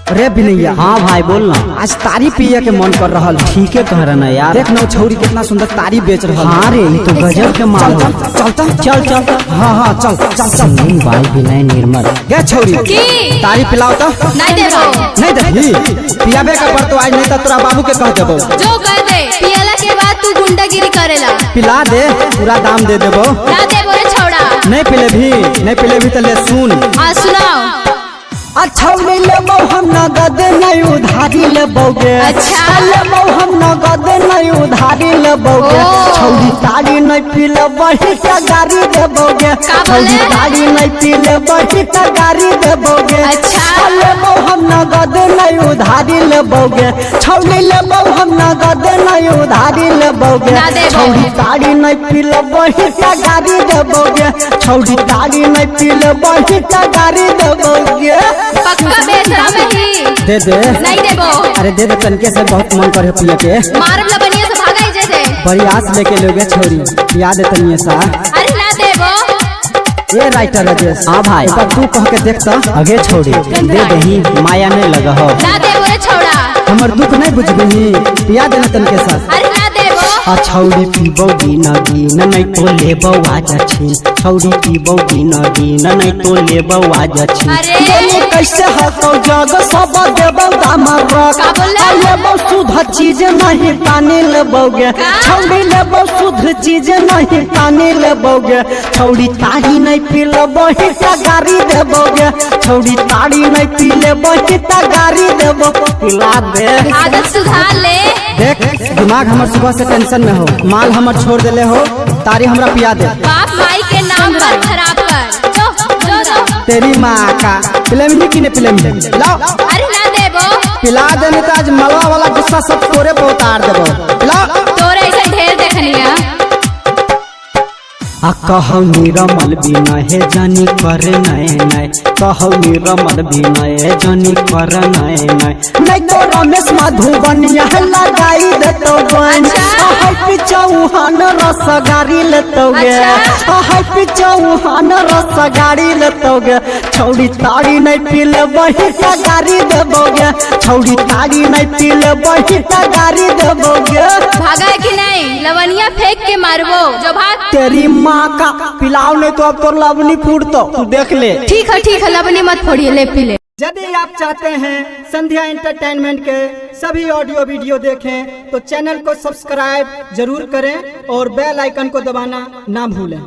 अरे बिनैया। हाँ भाई बोल ना। आज तारी पिए के मन कर रहा। ठीक है कह रहा ना यार। देख ना छौरी कितना सुंदर तारी बेच रहा। हाँ रे ये तो गजब के माल है। चल हाँ चल चल चल भाई विनय निर्मल गे छौरी तारी पिलाओ तो नहीं देबो। नहीं दही पियाबे का पर तो आज नहीं तो तोरा बाबू के कह देबो। जो कह दे पियला के बाद तू गुंडागिरी करेला। पिला दे पूरा दाम दे देबो। ना देबो रे छौड़ा। नहीं पिले भी तो ले सुन। हाँ सुनाओ। अच्छा ले लेबो हम नगद नहीं उधारी लेबोगे। अच्छा लेबो हम नगद नहीं उधारी लेबोगे। छौरी तारी नहीं पीले बही का गाड़ी देबोगे। छौरी तारी नहीं पीले बही का गाड़ी देबोगे। अच्छा लेबो हम नगद नहीं उधारी लेबोगे। छौरी लेबो हम नगद नहीं उधारी लेबोगे। छौरी तारी नहीं पीले बही का गाड़ी देबोगे। छौरी तारी नहीं पीले बही का गाड़ी देबोगे। पक्का बेचरा में ही दे दे। नहीं देबो। अरे दे दे तनके से बहुत मन करे पिए के। मारब लबनिया से भागा ही दे। बड़ी आस लेके लोगे छौरी याद है तनिए सा। अरे ना देबो। ये राइटर राजेश। हाँ भाई तू कह के देखता। आगे छोड़ी दे दही माया नहीं लगा हो। ना देबो रे छौड़ा। हमर दुख नहीं बुझबी पिया देना तनके साथ। अरे ना देबो। छौड़ी पीबो दिन नहीं तो लेबो आज छीन। छौड़ी पीबो दिन नहीं तो लेबो आज छीन। अरे कैसे हतो जग सब देबो दाम रख। का बोला? लेबो शुद्ध चीज नहीं पानी लेबोगे। छौड़ी लेबो शुद्ध चीज नहीं पानी लेबोगे। छौड़ी तारी नहीं पीले बही का गाड़ी देबोगे। छौड़ी तारी नहीं पीले बही का गाड़ी देबो। पिला दे। आदत सुधार ले। देख दिमाग हमर सुबह से टेंशन में हो। माल हमर छोड़ देले हो। तारी हमरा पिया दे। बाप माई के नाम पर खराब कर। जो तेरी माँ का फिल्म ही किने फिल्म लाओ। अरे ना देबो। पिला देने तो आज मलवा वाला गुस्सा सब तोरे पे उतार देबो। लाओ तोरे ऐसा ढेर देखनिया। कहौ निरमल बिनय जानी कर नय नय। कहौ निरमल बिनय जानी कर नय नय। नहीं तो रमेश मधुबनिया लगाई देतो बन। हैप्पी चौहान रस गाड़ी लेतोगे। हैप्पी चौहान रस गाड़ी लेतोगे। छौड़ी तारी नहीं पीले बही का गाड़ी देबोगे। छौड़ी तारी नहीं पीले बही का गाड़ी देबोगे। भागा है कि नहीं? लवनिया फेंक के मारबो जो भाग। तेरी माँ का पिलाओ नहीं तो अब तो लवनी फूटतो तू देख ले। ठीक है लवनी मत फोड़िए ले पी ले। यदि आप चाहते हैं संध्या एंटरटेनमेंट के सभी ऑडियो वीडियो देखें तो चैनल को सब्सक्राइब जरूर करें और बेल आइकन को दबाना ना भूलें।